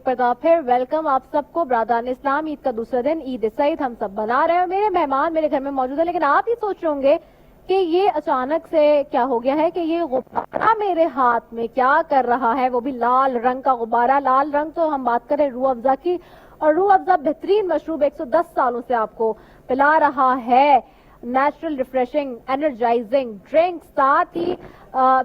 पर तो फिर वेलकम आप सबको। बरादरान इस्लाम, ईद का दूसरा दिन, ईद सईद हम सब बना रहे हैं। मेरे मेहमान मेरे घर में मौजूद है, लेकिन आप ही सोच रहे होंगे कि ये अचानक से क्या हो गया है कि ये गुब्बारा मेरे हाथ में क्या कर रहा है, वो भी लाल रंग का गुब्बारा। लाल रंग तो हम बात करें रूह अफ़ज़ा की, और रूह अफ़ज़ा बेहतरीन मशरूब 110 सालों से आपको पिला रहा है। Natural refreshing energising drink. साथ ही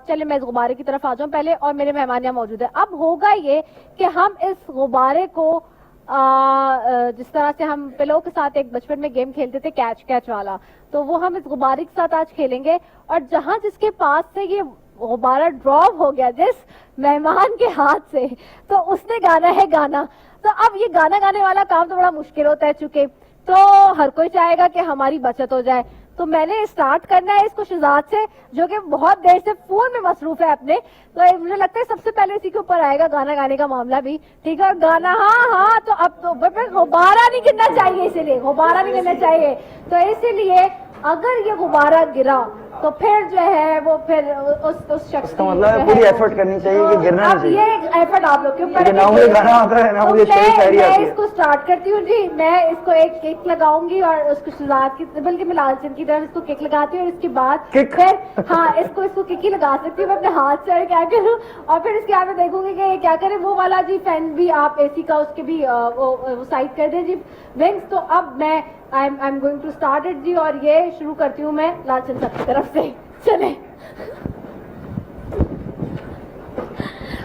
चले मैं इस गुब्बारे की तरफ आ जाऊं पहले, और मेरे मेहमान यहाँ मौजूद है। अब होगा ये कि हम इस गुब्बारे को जिस तरह से हम पिलो के साथ एक बचपन में गेम खेलते थे कैच कैच वाला, तो वो हम इस गुब्बारे के साथ आज खेलेंगे। और जहां जिसके पास से ये गुब्बारा ड्रॉप हो गया जिस मेहमान के हाथ से, तो उसने गाना है गाना। तो अब ये गाना गाने वाला काम तो बड़ा मुश्किल होता है, चूंकि तो हर कोई चाहेगा कि हमारी बचत हो जाए। तो मैंने स्टार्ट करना है इसको शहजाद से, जो कि बहुत देर से फोन में मसरूफ है अपने। तो मुझे लगता है सबसे पहले इसी के ऊपर आएगा गाना गाने का मामला भी। ठीक है, और गाना हाँ, तो अब तो गुब्बारा नहीं गिरना चाहिए, इसीलिए गुब्बारा नहीं गिरना चाहिए। तो इसीलिए अगर ये गुब्बारा गिरा तो फिर जो है वो फिर उस शख्स का मतलब पूरी एफर्ट करनी चाहिए कि गिरना नहीं चाहिए। ये एफर्ट आप लोग के ऊपर है। ना मुझे गाना आता है ना मुझे शायरी आती है। मैं इसको स्टार्ट करती हूँ जी। मैं इसको एक किक लगाऊंगी और उसको शहजाद की, बल्कि मैं लालचंद की तरफ इसको किक लगाती हूँ, और इसके बाद फिर हाँ इसको किक ही लगा सकती हूँ मैं अपने हाथ से, और क्या करूँ। और फिर इसके बाद मैं देखूंगी कि ये क्या करे। वो वाला जी फैन भी आप एसी का उसके भी वो साइड कर दे जी विंग्स। तो अब मैं I am going to start it जी, और ये शुरू करती हूँ मैं लालचंद साहब की तरफ से। चले,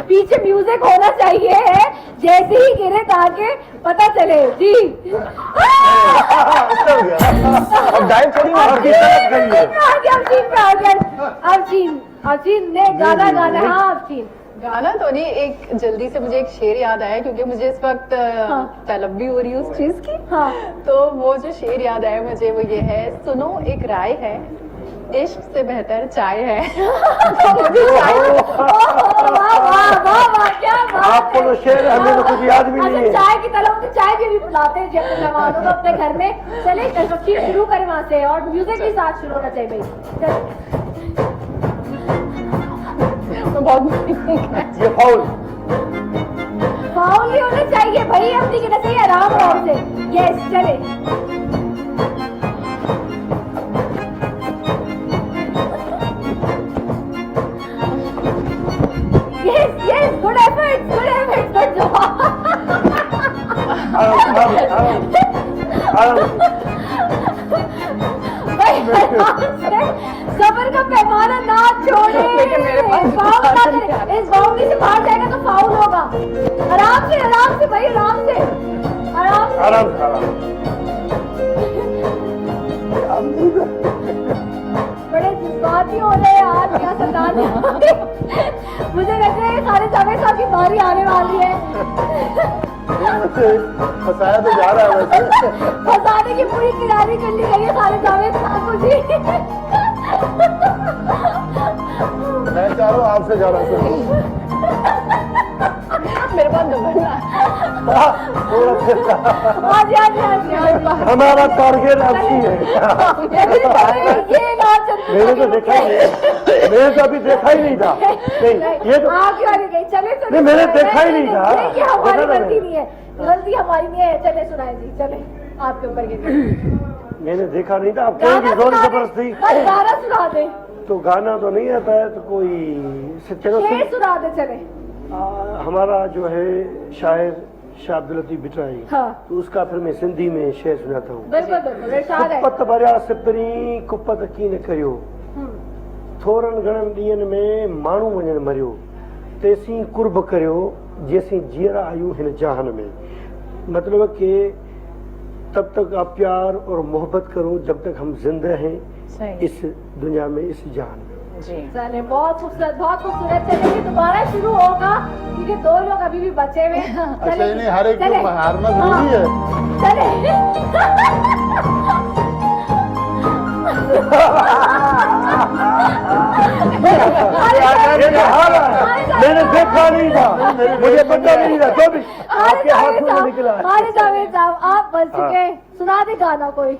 पीछे म्यूजिक होना चाहिए है जैसे ही गिरे ताकि पता चले जी। अब चीन ने गाना गाना। हाँ अब चीन गाना तो नहीं, एक जल्दी से मुझे एक शेर याद आया, क्योंकि मुझे इस वक्त तलब भी हो रही है उस चीज की। हाँ तो वो जो शेर याद आया मुझे वो ये है, सुनो एक राय है, इश्क से बेहतर चाय है। आपको तो शेर हमें तो कुछ याद भी नहीं है। चाय की तलब, तो चाय भी बुलाते हैं जब मेहमानों को अपने घर में। चले शुरू करें वहां से, और म्यूजिक के साथ शुरू होना चाहिए भाई। ये फाउल फाउल ही होना चाहिए भाई, अपनी की सही आराम आराम से। यस चले, yes good effort good job. सबर का पैमाना ना छोड़े। इस बाउंड्री से बाहर जाएगा तो फाउल होगा। आराम से भाई, आराम से। बड़े जज्बाती हो रहे हैं आज, क्या सरदार। मुझे लगता है सारे जावेद साहब की बारी आने वाली है। फंसाया तो जा रहा है वैसे। फंसाने की पूरी तैयारी कर ली गई है सारे जावेद साहब को जी। मैं चाह रहा हूँ आपसे जा रहा हूँ। मेरे पास दुबला हमारा टारगेट अच्छी है। मैंने तो देखा ही नहीं, मैंने तो अभी देखा ही नहीं था। नहीं ये तो नहीं, मैंने देखा ही नहीं था। हमारी गलती नहीं है, गलती हमारी नहीं है। चले सुनाए जी, चले आपके ऊपर मैंने देखा नहीं था। आप कहीं जोर जबरदस्ती गाना सुना दे। तो गाना तो नहीं आता है, तो कोई चलो सुना दे। चले हमारा जो है शायर शाह अब्दुल लतीफ बिटराई, हाँ। तो उसका फिर मैं सिंधी में शेर सुनाता हूँ। बिल्कुल भरिया सिपरी कुपत की न करियो, थोरन घणन ॾींहंनि में माण्हू वञण मरियो, तेसीं कुर्ब करियो जैसी जीरा आयु हिन जहान में। मतलब कि तब तक आप प्यार और मोहब्बत करो जब तक हम जिंदा हैं इस दुनिया में, इस जहान में। चले बहुत खूबसूरत, बहुत खूबसूरत। चलिए दोबारा शुरू होगा क्योंकि दो लोग अभी भी बचे हुए। अच्छा इन्हें हर एक को हारना जरूरी है। चले मैंने देखा नहीं था, मुझे पता नहीं था, तो भी आपके हाथ में निकला। जावेद साहब आप बच चुके, सुना दे गाना कोई।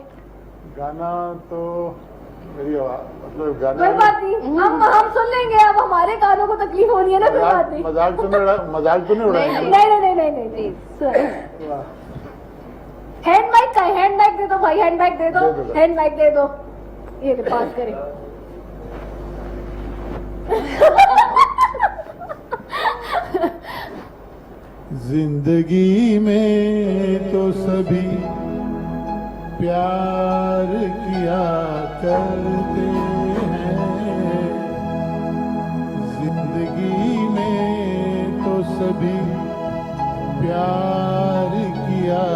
गाना तो मेरी आवाज मतलब कोई गाना बात नहीं, हम सुन लेंगे। अब हमारे कानों को तकलीफ हो रही है ना, कोई बात नहीं। मजाक तो नहीं उड़ाएंगे। नहीं हैंड माइक का, हैंड माइक दे दो भाई, हैंड माइक दे दो, हैंड माइक दे दो, ये पास करें। जिंदगी में तो सभी प्यार किया करते हैं, जिंदगी में तो सभी प्यार किया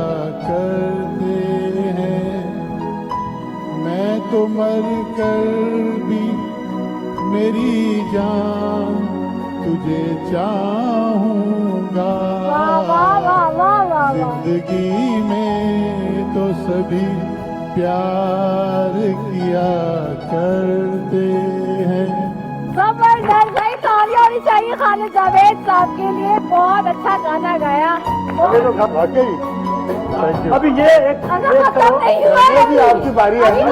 करते हैं। मैं तो मर कर भी मेरी जान तुझे चाहूंगा। जिंदगी में तो सभी प्यार किया करते हैं। जबरदस्त भाई, तालियां होनी चाहिए खालिद जावेद साहब के लिए, बहुत अच्छा गाना गाया। अभी ये एक आपकी बारी आई है।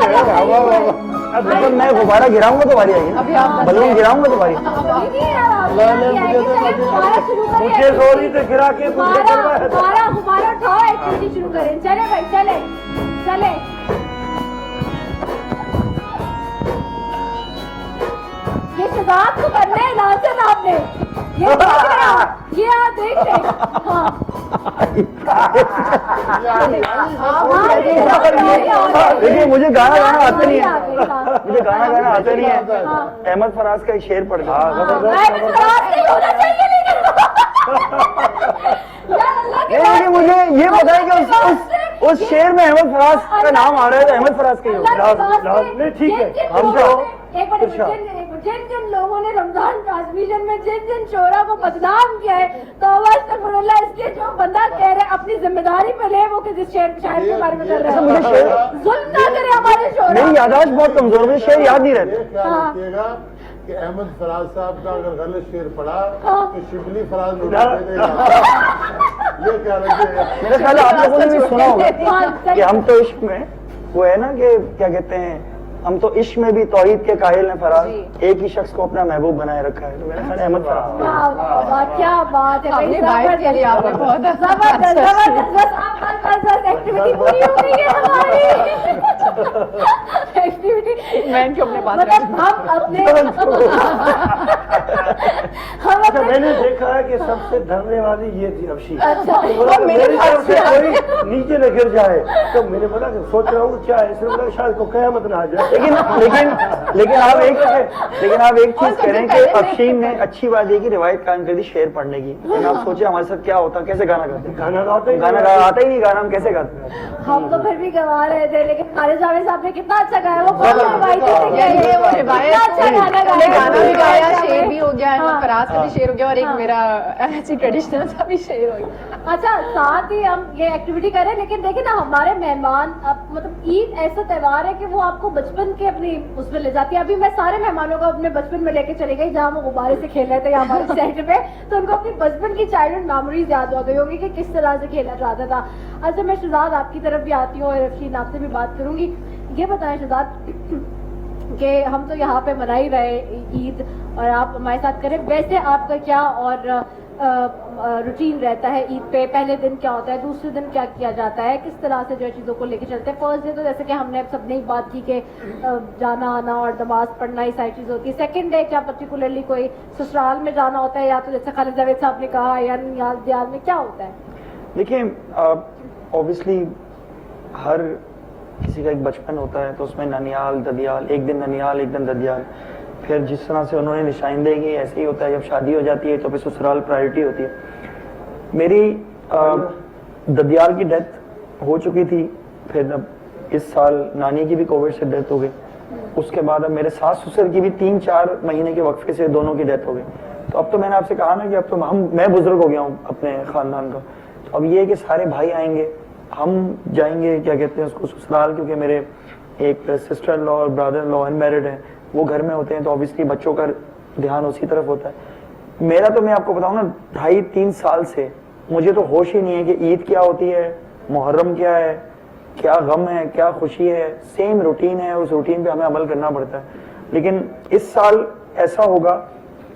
अब जब मैं गुब्बारा गिराऊंगा तो बारी आएगी, अभी आप बलून गिराऊंगा तो बारी। मुझे सॉरी तो गिरा के गुब्बारा उठाओ, एक्टिविटी शुरू करें। चले भाई, चले चले। ये शहजाद को करना है नासिर आपने, ये आप देख रहे हैं। हाँ देखिए, मुझे गाना गाना आता नहीं है, मुझे गाना गाना आता नहीं है। अहमद फराज का एक शेर पढ़ दो। नहीं, मुझे ये बताएं कि उस शेर में अहमद फराज का नाम आ रहा है तो अहमद फराज का ही होगा। नहीं, ठीक है, हम तो जिन जिन लोगों ने रमजान ट्रांसमिशन में जिन जिन शोरा को बदनाम किया है, तो अस्तगफुरुल्लाह, इसलिए जो बंदा कह रहे अपनी जिम्मेदारी पे ले, वो किसी शायर के बारे में कर रहा है। मुझे शेर जुल्म ना करे हमारे शोरा। मेरी याददाश्त बहुत कमजोर, मुझे शेर याद नहीं रहते। क्या रखिएगा कि अहमद फराज साहब का अगर गलत शेर पढ़ा तो शिबली फराज उड़ा देगा। ये क्या रखिएगा। मेरा ख्याल है आप लोगों ने भी सुना होगा कि हम तो इश्क में, वो है ना कि क्या कहते हैं, हम तो इश्क में भी तौहीद के काहिल हैं फराज, एक ही शख्स को अपना महबूब बनाए रखा है। तो मेरा ख्याल है अहमद फराज। क्या बात है भाई, के लिए आपने बहुत जबरदस्त जबरदस्त एक्टिविटी पूरी हो गई है हमारी। एक्टिविटी मैन को अपने पास मतलब हम अपने मैंने देखा है कि सबसे डरने वाली ये थी अफशी। अच्छा, मेरी तरफ से कोई नीचे न गिर जाए तो मैंने बोला कि सोच रहा हूँ क्या है, इसने बोला शायद को कयामत ना आ जाए। लेकिन आप एक चीज कह रहे हैं कि अफशीन ने अच्छी बात ये की रिवायत कायम कर दी शेर पढ़ने की। लेकिन आप सोचे हमारे साथ क्या होता, कैसे गाना गाते। गाना आता ही नहीं, गाना हम कैसे गाते। हम तो फिर भी गवा रहे थे, लेकिन खालिद जावेद साहब ने कितना अच्छा गाया। वो बहुत गाना भी गाया, शेर भी हो गया, फराज का भी शेर हो गया, और एक मेरा ऐसी ट्रेडिशनल सा भी शेर हो गया। अच्छा, साथ ही हम ये एक्टिविटी करें, लेकिन देखिए ना, हमारे मेहमान मतलब ईद ऐसा त्योहार है कि वो आपको बचपन के अपनी उसमें ले जाती है। अभी मैं सारे मेहमानों को अपने बचपन में लेके चली गई, जहाँ वो गुब्बारे से खेल रहे थे हमारे सेट पे, तो उनको अपनी बचपन की चाइल्डहुड मेमोरीज याद हो गई होंगी कि किस तरह से खेला जाता था। अच्छा, मैं शहजाद आपकी तरफ भी आती हूँ और रफीन आपसे भी बात करूंगी। ये बताएं शहजाद कि हम तो यहाँ पे मना ही रहे ईद और आप हमारे साथ करें, वैसे आपका क्या और रूटीन रहता है ईद पे? पहले दिन क्या होता है, दूसरे दिन क्या किया जाता है, किस तरह से जो है चीज़ों को लेके चलते हैं? फर्स्ट डे तो जैसे कि हमने अब सबने ही बात की कि जाना आना और नमाज पढ़ना, ये सारी चीज़ होती है। सेकंड डे क्या पर्टिकुलरली कोई ससुराल में जाना होता है, या तो जैसे खालिद जावेद साहब ने कहा, या नियाल दियाल में क्या होता है? देखिए, ऑब्वियसली हर किसी का एक बचपन होता है, तो उसमें ननियाल ददियाल, एक दिन ननियाल एक दिन ददियाल, फिर जिस तरह से उन्होंने निशानदेही की ऐसे ही होता है। जब शादी हो जाती है तो फिर ससुराल प्रायोरिटी होती है। मेरी ददियाल की डेथ हो चुकी थी, फिर अब इस साल नानी की भी कोविड से डेथ हो गई। उसके बाद अब मेरे सास ससुर की भी 3-4 महीने के वक्फे से दोनों की डेथ हो गई। तो अब तो मैंने आपसे कहा ना कि अब तो मैं बुजुर्ग हो गया हूँ अपने खानदान का। तो अब ये है कि सारे भाई आएंगे, हम जाएंगे क्या कहते हैं उसको ससुराल, क्योंकि मेरे एक सिस्टर इन लॉ और ब्रदर इन लॉ अनमैरिड हैं, वो घर में होते हैं, तो ऑब्वियसली बच्चों का ध्यान उसी तरफ होता है। मेरा तो मैं आपको बताऊं ना, 2.5-3 साल से मुझे तो होश ही नहीं है कि ईद क्या होती है, मुहर्रम क्या है, क्या गम है, क्या खुशी है, सेम रूटीन है, उस रूटीन पे हमें अमल करना पड़ता है। लेकिन इस साल ऐसा होगा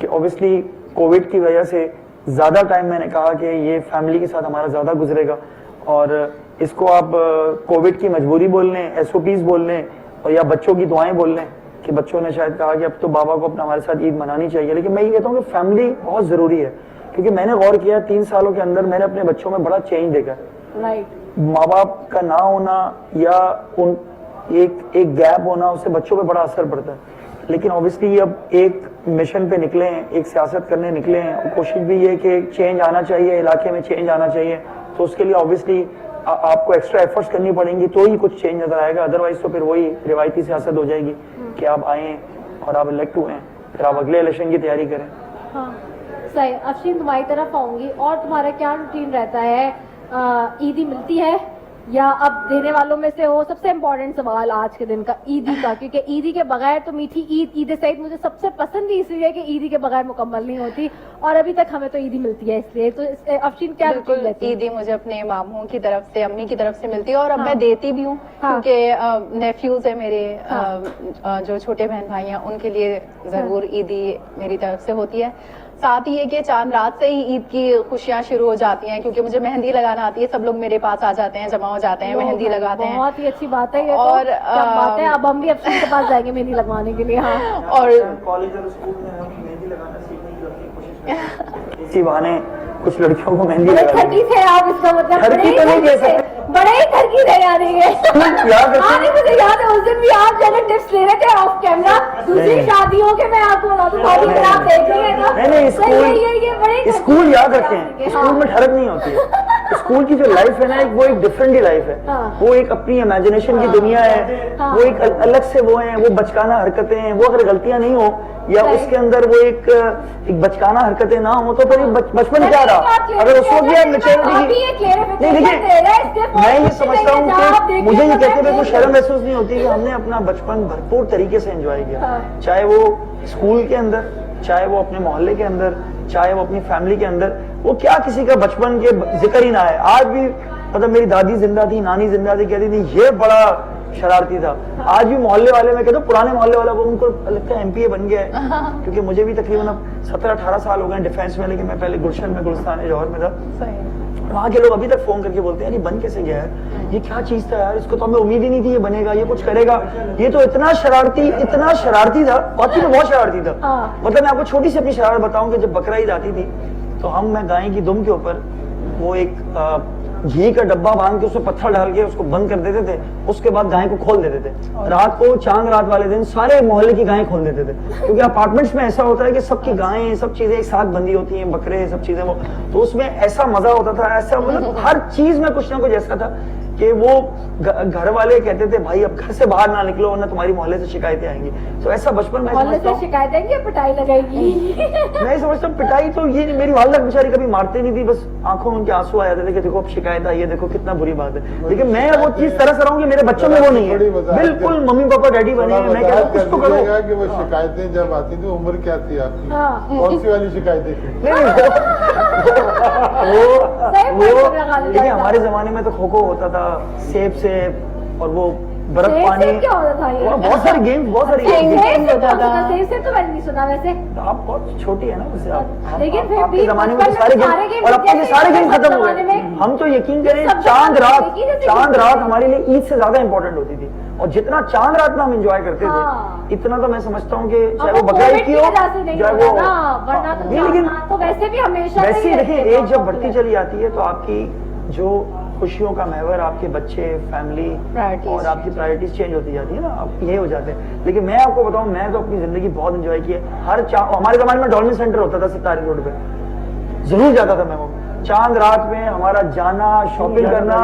कि ऑब्वियसली कोविड की वजह से ज़्यादा टाइम मैंने कहा कि ये फैमिली के साथ हमारा ज़्यादा गुजरेगा, और इसको आप कोविड की मजबूरी बोल लें, SOPs बोल लें, और या बच्चों की दुआएं बोल लें कि बच्चों ने शायद कहा कि अब तो बाबा को अपना हमारे साथ ईद मनानी चाहिए। लेकिन मैं ये कहता हूँ कि फैमिली बहुत ज़रूरी है, क्योंकि मैंने गौर किया 3 सालों के अंदर मैंने अपने बच्चों में बड़ा चेंज देखा। राइट, माँ बाप का ना होना या उन एक गैप होना, उससे बच्चों पे बड़ा असर पड़ता है। लेकिन ऑब्वियसली अब एक मिशन पे निकले हैं, एक सियासत करने निकले हैं, और कोशिश भी ये कि चेंज आना चाहिए, इलाके में चेंज आना चाहिए। तो उसके लिए ऑब्वियसली आपको एक्स्ट्रा एफर्ट्स करनी पड़ेंगी, तो ही कुछ चेंज नजर आएगा। अदरवाइज तो फिर वही रिवायती सियासत हो जाएगी कि आप आए और आप इलेक्ट हुए, फिर आप अगले इलेक्शन की तैयारी करें। हाँ सही। अफशीन, तुम्हारी तरफ आऊंगी, और तुम्हारा क्या रूटीन रहता है? ईदी मिलती है या अब देने वालों में से हो? सबसे इम्पोर्टेंट सवाल आज के दिन का ईदी का, क्योंकि ईदी के बगैर तो मीठी ईद सईद मुझे सबसे पसंद ही इसलिए कि ईदी के बगैर मुकम्मल नहीं होती, और अभी तक हमें तो ईदी मिलती है इसलिए। तो अफशीन क्या रूटीन बिल्कुल, रहती है? ईदी मुझे अपने मामू की तरफ से, अम्मी की तरफ से मिलती है, और अब हाँ। मैं देती भी हूँ, हाँ। क्योंकि नेफ्यूज है मेरे, हाँ। जो छोटे बहन भाई हैं, उनके लिए जरूर ईदी मेरी तरफ से होती है। साथ ही ये कि चांद रात से ही ईद की खुशियां शुरू हो जाती हैं, क्योंकि मुझे मेहंदी लगाना आती है। सब लोग मेरे पास आ जाते हैं, जमा हो जाते हैं, मेहंदी लगाते हैं। बहुत ही अच्छी बात है ये। और, तो क्या बात है, अब हम भी अफशीन के पास जाएंगे मेहंदी लगवाने के लिए। हाँ, और कॉलेज और स्कूल में हम मेहंदी लगाना सीखने की कोशिश करते हैं। इसी बहाने कुछ लड़कियों को मेहंदी बड़े लगा ठगी थे आप, इसका मतलब ठगी बड़े ही तो नहीं ठगी कह थे, सकते। बड़े ही ठगी थे यार ये। याद हाँ नहीं, मुझे याद है उस दिन भी आप जो टिप्स ले रहे थे ऑफ कैमरा दूसरी नहीं। शादियों के। मैं आपको बता दूं, भाभी अगर आप देख रही हैं ना, नहीं, तो ये बड़े ठगी स्कूल याद थे रखें, आपके। स्कूल हाँ। में ठरक नहीं होती है। स्कूल की जो लाइफ है ना, वो एक डिफरेंट ही लाइफ है। हाँ। वो एक अपनी इमेजिनेशन की दुनिया है, हाँ। वो एक अलग से वो है, वो बचकाना हरकतें हैं। वो अगर गलतियां नहीं हो या Right. उसके अंदर वो एक बचकाना हरकतें ना हो, तो फिर ये बचपन क्या रहा? नहीं, अगर उस वक्त यार अभी मेच्योरिटी ये clarification नहीं, देखिए, दे रहा है, इसके मैं ये फौरन समझता हूँ जवाब कि देखिए, मुझे ये तो कहते मैं हुए कुछ देख शर्म रही महसूस नहीं होती कि हमने अपना बचपन भरपूर तरीके से एंजॉय किया। हाँ। चाहे वो स्कूल के अंदर, चाहे वो अपने मोहल्ले के अंदर, चाहे वो अपनी फैमिली के अंदर, वो क्या किसी का बचपन के जिक्र ही ना है। आज भी मतलब मेरी दादी जिंदा थी, नानी जिंदा थी, कहती थी ये बड़ा शरारती था। आज भी मोहल्ले वाले, मैं कहता हूँ पुराने मोहल्ले वाला, वो उनको लगता है MPA बन गया है। क्योंकि मुझे भी तकरीबन अब 17-18 साल हो गए डिफेंस में, लेकिन मैं पहले गुलशन में, गुलिस्तान जौहर में था। सही। वहाँ के लोग अभी तक फोन करके बोलते हैं यार ये बन कैसे गया है, ये क्या चीज था यार, इसको तो हमें उम्मीद ही नहीं थी ये बनेगा, ये कुछ करेगा, ये तो इतना शरारती था, वाकई में बहुत शरारती था। हाँ। मतलब मैं आपको छोटी सी अपनी शरारत बताऊं कि जब बकरा ईद आती थी तो मैं गाय की दुम के ऊपर वो एक घी का डब्बा बांध के उसमें पत्थर डाल के उसको बंद कर देते थे। उसके बाद गाय को खोल देते थे। रात को चांद रात वाले दिन सारे मोहल्ले की गायें खोल देते थे, क्योंकि अपार्टमेंट्स में ऐसा होता है कि सबकी गायें, सब चीजें एक साथ बंधी होती हैं, बकरे, सब चीजें वो, तो उसमें ऐसा मजा होता था, ऐसा मतलब हर चीज में कुछ ना कुछ ऐसा था कि वो घर वाले कहते थे भाई अब घर से बाहर ना निकलो वरना तुम्हारी मोहल्ले से शिकायतें आएंगी। तो ऐसा बचपन में मोहल्ले से शिकायत आएगी या पिटाई लगाएगी? मैं समझता हूँ पिटाई तो ये मेरी वालदा बेचारी कभी मारते नहीं थी, बस आंखों में उनके आंसू आ जाते थे कि देखो अब शिकायत आई है, देखो कितना बुरी बात है। लेकिन मैं वो चीज तरह से रहा हूँ कि मेरे बच्चों में वो नहीं है, बिल्कुल मम्मी पापा डैडी बने, मैं कहता हूँ कुछ तो करो। कि वो शिकायतें जब आती थी, उम्र क्या थी आपकी? हाँ। कौन सी वाली शिकायतें थी? वो देखिए हमारे जमाने में तो खो खो होता था, सेब से, और वो बर्फ सेब पानी, से क्या होता था ये? और बहुत सारे गेम्स, बहुत सारे सेब गेम्स। से होता था। सेब से तो मैंने नहीं सुना वैसे। आप बहुत छोटी है ना वैसे, लेकिन फिर आपके भी जमाने में तो बचपन सारे में सारे गेम, गेम और अब के जैसे सारे गेम हमारे खत्म हो जमाने गए। में हम तो यकीन करें सब चांद जगह रात, जैसे चांद रात हमारे लिए ईद से ज्यादा इंपॉर्टेंट होती थी, और जितना चांद रात में हम एंजॉय करते हाँ। थे इतना तो मैं समझता हूँ कि चाहे अब वो बकरा ईद कोविड की की हो, वजह से नहीं चाहे होता वो, ना, वरना तो नहीं, लेकिन तो वैसे भी हमेशा से वैसे ही रहते देखिए थे एज जब बहुत बढ़ती लोग। चली जाती है तो आपकी जो खुशियों का महवर, आपके बच्चे, फैमिली Priorities. और आपकी प्रायोरिटीज चेंज होती जाती है ना, आप ये हो जाते हैं। लेकिन मैं आपको बताऊं, मैं तो अपनी जिंदगी बहुत एंजॉय की है। हमारे जमाने में डॉल्फिन सेंटर होता था सितारे रोड पे, जरूर जाता था मैं वो। चांद रात में हमारा जाना, शॉपिंग करना,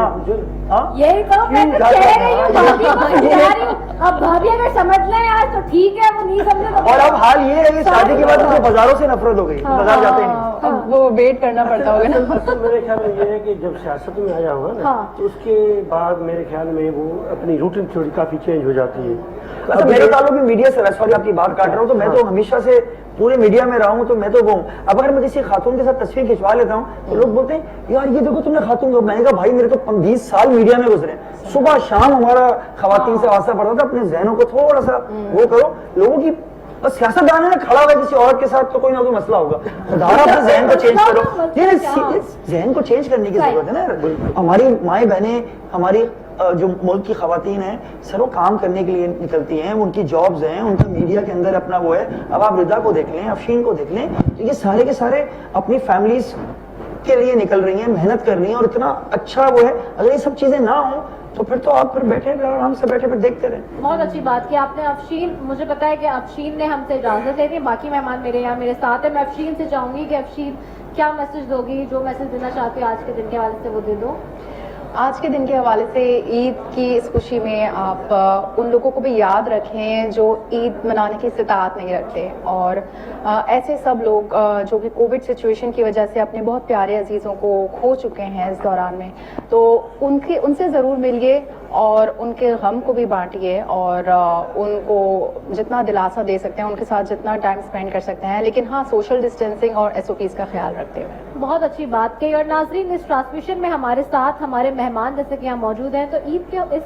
हाँ? यही तो मैं क्यों तो जाता कह रही हूँ, था? भाभी को समझा रही हूँ। अब भाभी अगर समझ लें यार तो ठीक है, वो नहीं समझे तो और अब हाल ये है कि शादी के बाद मुझे बाजारों से नफरत हो गई, बाजार जाते ही नहीं। अब वो वेट करना पड़ता होगा ना। असल मेरे ख्याल में ये है कि जब सियासत में आया हुआ ना, हाँ। तो उसके बाद मेरे ख्याल में वो अपनी रूटीन थोड़ी काफी चेंज हो जाती है। अच्छा, मेरे ताल्लुक भी मीडिया से, सॉरी आपकी बात काट रहा हूँ, तो मैं तो हमेशा से पूरे मीडिया में रहा हूँ, तो मैं तो वो हूँ। अब अगर मैं किसी खातून के साथ तस्वीर खिंचवा लेता हूँ तो लोग बोलते हैं यार ये देखो तुमने खातून को। मैंने कहा भाई मेरे तो 20 साल मीडिया में गुजरे, सुबह शाम हमारा खवातीन से वास्ता पड़ता था। अपने जहनों को थोड़ा सा वो करो, लोगों की बस सियासतदान है ना खड़ा हुआ किसी औरत के साथ तो कोई ना कोई मसला होगा, खुदारा अपने जहन को चेंज करो। जहन को चेंज करने की जरूरत है ना। हमारी माएँ बहनें, हमारी जो मुल्क की खवातीन हैं, सर वो काम करने के लिए निकलती हैं, उनकी जॉब्स हैं, उनका मीडिया के अंदर अपना वो है। अब आप रिदा को देख लें, अफशीन को देख लें, तो ये सारे के सारे अपनी फैमिलीज के लिए निकल रही हैं, मेहनत कर रही हैं, और इतना अच्छा वो है। अगर ये सब चीजें ना हो तो फिर तो आप फिर बैठे आराम से बैठे फिर देखते रहे। बहुत अच्छी बात की आपने। अफशीन, मुझे पता है कि अफशीन ने हमसे इजाजत ले दी, बाकी मेहमान मेरे यहाँ मेरे साथ है। मैं अफशीन से चाहूंगी कि अफशीन क्या मैसेज दोगी, जो मैसेज देना चाहती हो आज के दिन के हवाले से वो दे दो। आज के दिन के हवाले से ईद की इस खुशी में आप उन लोगों को भी याद रखें जो ईद मनाने की इस्तात नहीं रखते, और ऐसे सब लोग जो कि कोविड सिचुएशन की वजह से अपने बहुत प्यारे अजीज़ों को खो चुके हैं इस दौरान में, तो उनसे ज़रूर मिलिए और उनके गम को भी बांटिए, और उनको जितना दिलासा दे सकते हैं, उनके साथ जितना टाइम स्पेंड कर सकते हैं, लेकिन हाँ सोशल डिस्टेंसिंग और SOPs का ख्याल रखते हुए। बहुत अच्छी बात कही। और नाजरीन, इस ट्रांसमिशन में हमारे साथ हमारे मेहमान जैसे कि यहाँ मौजूद हैं, तो ईद के इस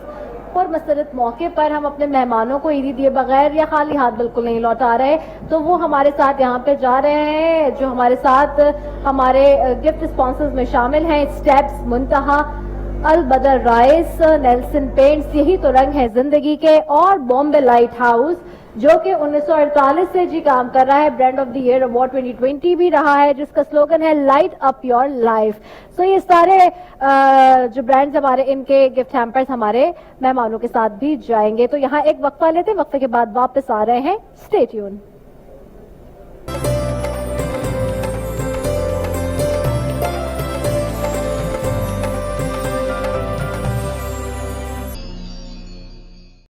पुरमसरत मौके पर हम अपने मेहमानों को ईदी दिए बगैर या खाली हाथ बिल्कुल नहीं लौटा रहे। तो वो हमारे साथ यहाँ पे जा रहे हैं, जो हमारे साथ हमारे गिफ्ट स्पॉन्सर्स में शामिल हैं स्टेप्स, मुंतहा, अल बदर राइस, नेल्सन पेंट्स, यही तो रंग है जिंदगी के, और बॉम्बे लाइट हाउस जो कि 1948 से जी काम कर रहा है। Brand of the year award 2020 भी रहा है, जिसका स्लोगन है लाइट अप योर लाइफ। सो ये सारे जो ब्रांड्स हमारे, इनके गिफ्ट हैम्पर्स हमारे मेहमानों के साथ भी जाएंगे। तो यहाँ एक वक्फा लेते, वक्फे के बाद वापस आ रहे हैं। Stay tune.